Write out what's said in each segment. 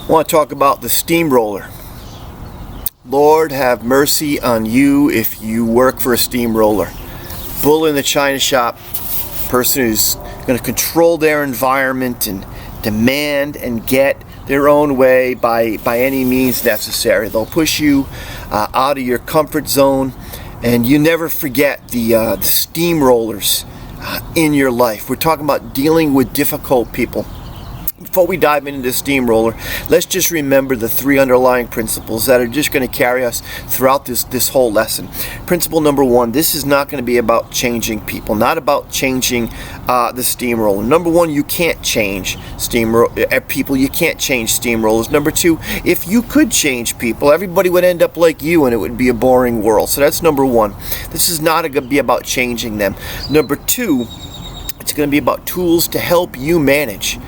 I want to talk about the steamroller. Lord have mercy on you if you work for a steamroller. Bull in the china shop, person who's going to control their environment and demand and get their own way by any means necessary. They'll push you out of your comfort zone, and you never forget the steamrollers in your life. We're talking about dealing with difficult people. Before we dive into the steamroller, let's just remember the three underlying principles that are just going to carry us throughout this whole lesson. Principle number one, this is not going to be about changing people, not about changing the steamroller. Number one, you can't change people. You can't change steamrollers. Number two, if you could change people, everybody would end up like you and it would be a boring world. So that's number one. This is not going to be about changing them. Number two, it's going to be about tools to help you manage.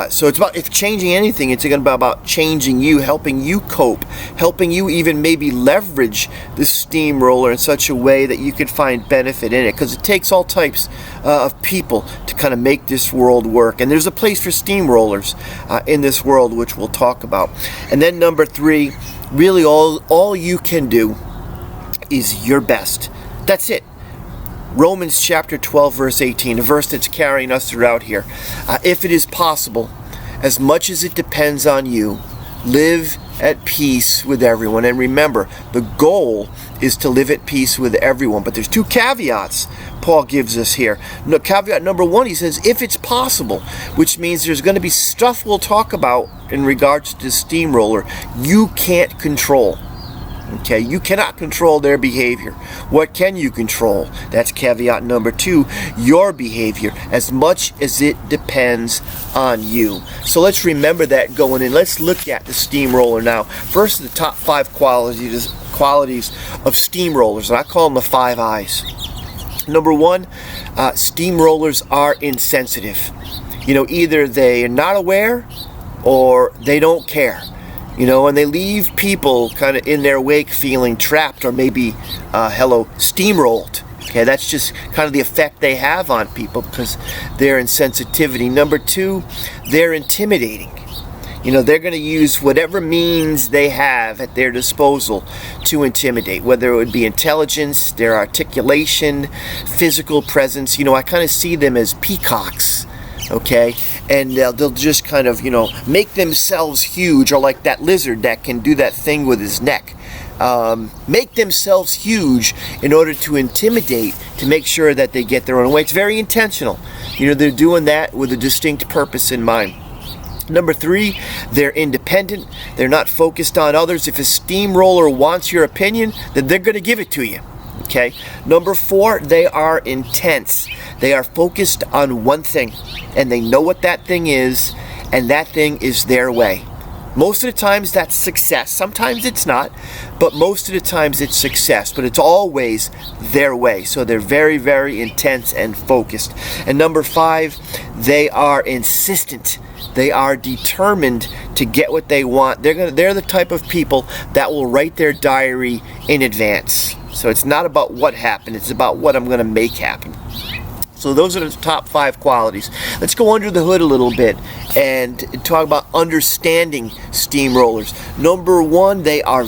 So it's about, if changing anything, it's going to be about changing you, helping you cope, helping you even maybe leverage the steamroller in such a way that you can find benefit in it, because it takes all types of people to kind of make this world work. And there's a place for steamrollers in this world, which we'll talk about. And then number three, really all you can do is your best. That's it. Romans chapter 12, verse 18, a verse that's carrying us throughout here. If it is possible, as much as it depends on you, live at peace with everyone. And remember, the goal is to live at peace with everyone. But there's two caveats Paul gives us here. Caveat number one, he says, if it's possible, which means there's going to be stuff we'll talk about in regards to steamroller you can't control. Okay, you cannot control their behavior. What can you control? That's caveat number two, your behavior, as much as it depends on you. So let's remember that going in. Let's look at the steamroller now. First, the top five qualities of steamrollers, and I call them the 5 I's. Number one, steamrollers are insensitive. Either they are not aware or they don't care. And they leave people kind of in their wake feeling trapped or maybe, steamrolled. Okay, that's just kind of the effect they have on people because their insensitivity. Number two, they're intimidating. They're going to use whatever means they have at their disposal to intimidate, whether it would be intelligence, their articulation, physical presence. I kind of see them as peacocks. Okay, and they'll just kind of, make themselves huge, or like that lizard that can do that thing with his neck. Make themselves huge in order to intimidate, to make sure that they get their own way. It's very intentional. They're doing that with a distinct purpose in mind. Number three, they're independent. They're not focused on others. If a steamroller wants your opinion, then they're going to give it to you. Okay. Number four, they are intense. They are focused on one thing, and they know what that thing is, and that thing is their way. Most of the times that's success. Sometimes it's not, but most of the times it's success. But it's always their way. So they're very, very intense and focused. And number five, they are insistent. They are determined to get what they want. They're the type of people that will write their diary in advance. So it's not about what happened, it's about what I'm going to make happen. So those are the top 5 qualities. Let's go under the hood a little bit and talk about understanding steamrollers. Number one, they are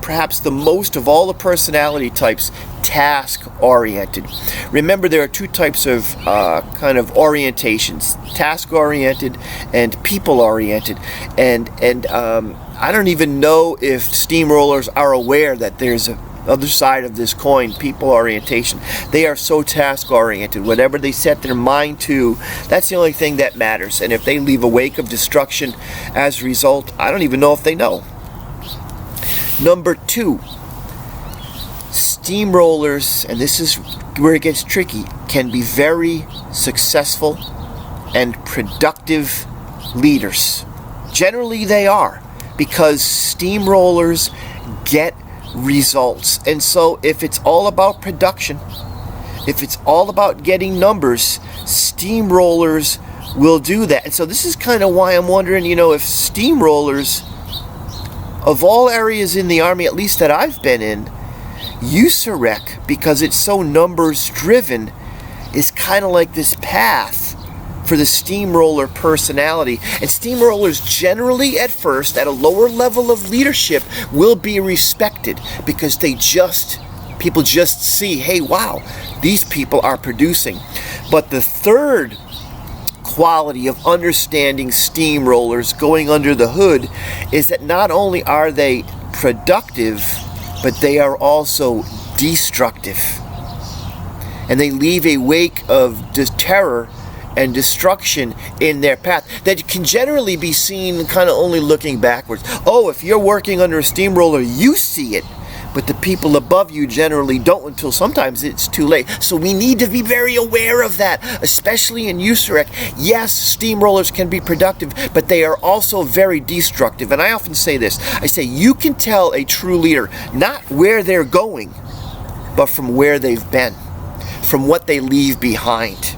perhaps the most of all the personality types, task-oriented. Remember, there are 2 types of kind of orientations, task-oriented and people-oriented. And I don't even know if steamrollers are aware that there's a other side of this coin, people orientation. They are so task oriented. Whatever they set their mind to, that's the only thing that matters. And if they leave a wake of destruction as a result, I don't even know if they know. Number 2, steamrollers, and this is where it gets tricky, can be very successful and productive leaders. Generally they are, because steamrollers get results. And so if it's all about production, if it's all about getting numbers, steamrollers will do that. And so this is kind of why I'm wondering, if steamrollers, of all areas in the Army, at least that I've been in, USAREC, because it's so numbers driven, is kind of like this path for the steamroller personality. And steamrollers generally at first, at a lower level of leadership, will be respected because people just see, hey, wow, these people are producing. But the third quality of understanding steamrollers going under the hood is that not only are they productive, but they are also destructive. And they leave a wake of terror and destruction in their path that can generally be seen kind of only looking backwards. Oh, if you're working under a steamroller, you see it. But the people above you generally don't until sometimes it's too late. So we need to be very aware of that, especially in USAREC. Yes, steamrollers can be productive, but they are also very destructive. And I often say this. I say you can tell a true leader not where they're going, but from where they've been, from what they leave behind.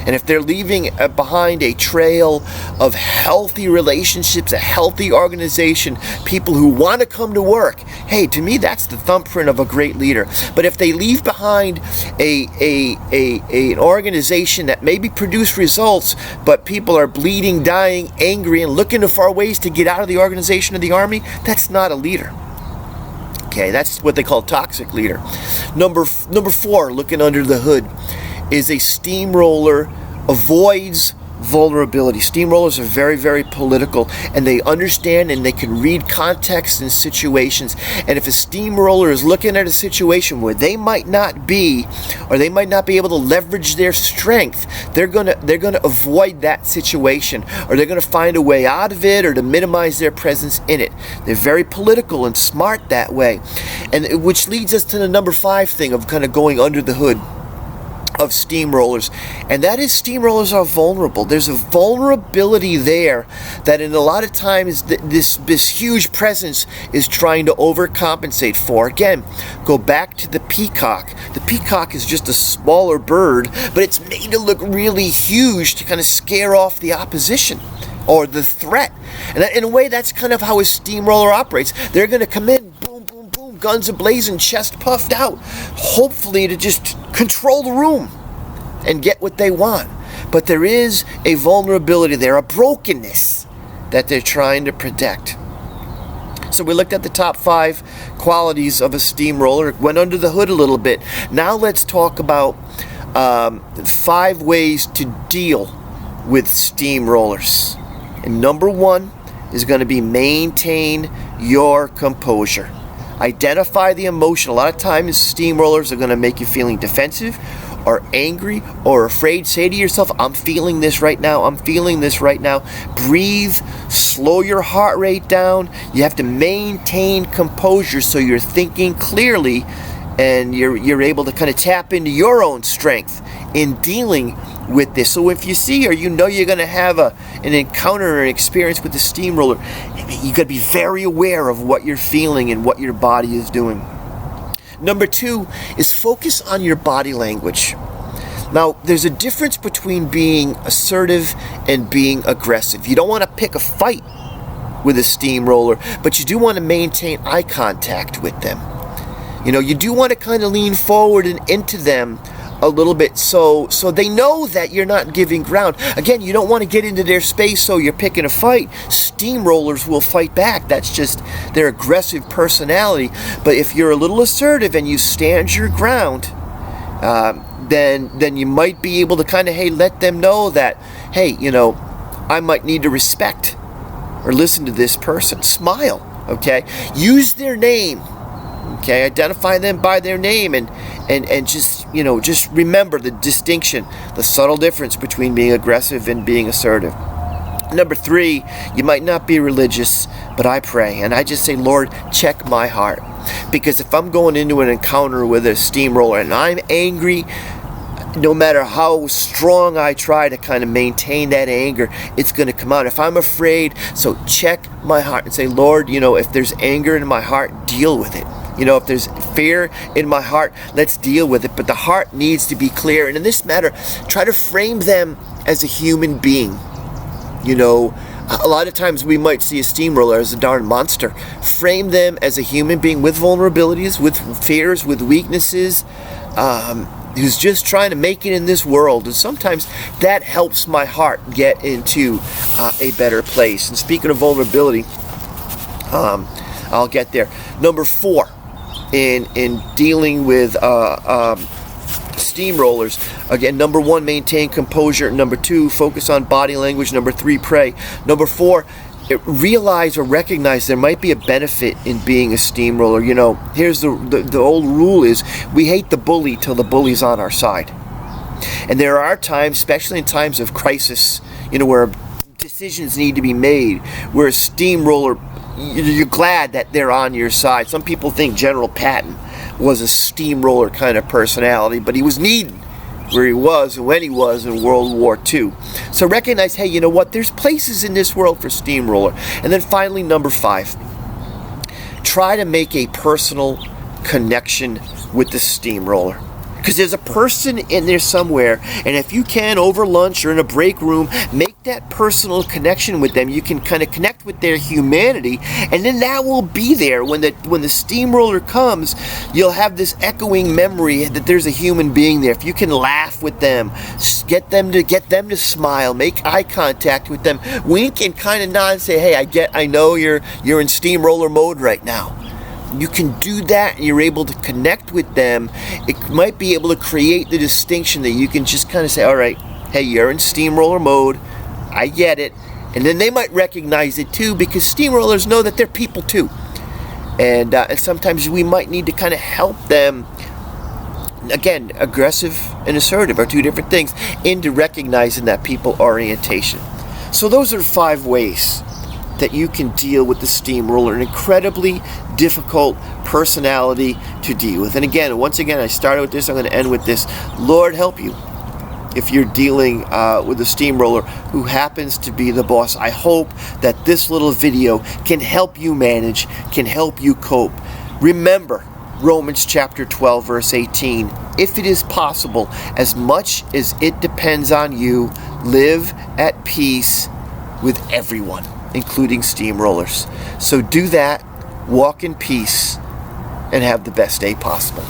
And if they're leaving behind a trail of healthy relationships, a healthy organization, people who want to come to work, hey, to me that's the thumbprint of a great leader. But if they leave behind an organization that maybe produce results, but people are bleeding, dying, angry, and looking for ways to get out of the organization of the army, that's not a leader. Okay, that's what they call toxic leader. Number 4, looking under the hood, is a steamroller avoids vulnerability. Steamrollers are very, very political, and they understand and they can read context and situations. And if a steamroller is looking at a situation where they might not be, or they might not be able to leverage their strength, they're gonna avoid that situation, or they're gonna find a way out of it, or to minimize their presence in it. They're very political and smart that way, and which leads us to the number 5 thing of kind of going under the hood of steamrollers, and that is steamrollers are vulnerable. There's a vulnerability there that in a lot of times this huge presence is trying to overcompensate for. Again, go back to the peacock. The peacock is just a smaller bird, but it's made to look really huge to kind of scare off the opposition or the threat. And in a way, that's kind of how a steamroller operates. They're going to come in, boom, boom, boom, guns a-blazing, chest puffed out, hopefully to just control the room and get what they want. But there is a vulnerability there, a brokenness that they're trying to protect. So we looked at the top 5 qualities of a steamroller, went under the hood a little bit. Now let's talk about 5 ways to deal with steamrollers. And number 1 is going to be maintain your composure. Identify the emotion. A lot of times steamrollers are going to make you feeling defensive or angry or afraid. Say to yourself, I'm feeling this right now. I'm feeling this right now. Breathe. Slow your heart rate down. You have to maintain composure so you're thinking clearly and you're able to kind of tap into your own strength in dealing with this. So if you see or you know you're going to have an encounter or an experience with the steamroller, you got to be very aware of what you're feeling and what your body is doing. Number 2 is focus on your body language. Now, there's a difference between being assertive and being aggressive. You don't want to pick a fight with a steamroller, but you do want to maintain eye contact with them. You know, you do want to kind of lean forward and into them a little bit so they know that you're not giving ground. Again, you don't want to get into their space so you're picking a fight. Steamrollers will fight back. That's just their aggressive personality. But if you're a little assertive and you stand your ground, then you might be able to kind of, hey, let them know that, hey, you know, I might need to respect or listen to this person. Smile, okay? Use their name. Okay, identify them by their name and just, you know, just remember the distinction, the subtle difference between being aggressive and being assertive. Number 3, you might not be religious, but I pray and I just say, Lord, check my heart. Because if I'm going into an encounter with a steamroller and I'm angry, no matter how strong I try to kind of maintain that anger, it's going to come out. If I'm afraid, so check my heart and say, Lord, you know, if there's anger in my heart, deal with it. You know, if there's fear in my heart, let's deal with it. But the heart needs to be clear. And in this matter, try to frame them as a human being. You know, a lot of times we might see a steamroller as a darn monster. Frame them as a human being with vulnerabilities, with fears, with weaknesses. who's just trying to make it in this world. And sometimes that helps my heart get into a better place. And speaking of vulnerability, I'll get there. Number 4, in dealing with steamrollers, again, number 1, maintain composure. Number 2, focus on body language. Number 3, pray. Number 4, realize or recognize there might be a benefit in being a steamroller. You know, here's the old rule is we hate the bully till the bully's on our side. And there are times, especially in times of crisis, you know, where decisions need to be made, where a steamroller, you're glad that they're on your side. Some people think General Patton was a steamroller kind of personality, but he was needed where he was and when he was in World War II. So recognize, hey, you know what? There's places in this world for steamroller. And then finally, number 5, try to make a personal connection with the steamroller. Because there's a person in there somewhere, and if you can, over lunch or in a break room, make that personal connection with them. You can kind of connect with their humanity, and then that will be there when the steamroller comes. You'll have this echoing memory that there's a human being there. If you can laugh with them, get them to smile, make eye contact with them, wink and kind of nod and say, hey, I know you're in steamroller mode right now. You can do that, and you're able to connect with them. It might be able to create the distinction that you can just kind of say, all right, hey, you're in steamroller mode. I get it. And then they might recognize it too, because steamrollers know that they're people too. And sometimes we might need to kind of help them. Again, aggressive and assertive are 2 different things, into recognizing that people orientation. So those are 5 ways that you can deal with the steamroller, an incredibly difficult personality to deal with. And again, once again, I started with this, I'm going to end with this. Lord help you if you're dealing with a steamroller who happens to be the boss. I hope that this little video can help you manage, can help you cope. Remember Romans chapter 12, verse 18. If it is possible, as much as it depends on you, live at peace with everyone, including steamrollers. So do that, walk in peace, and have the best day possible.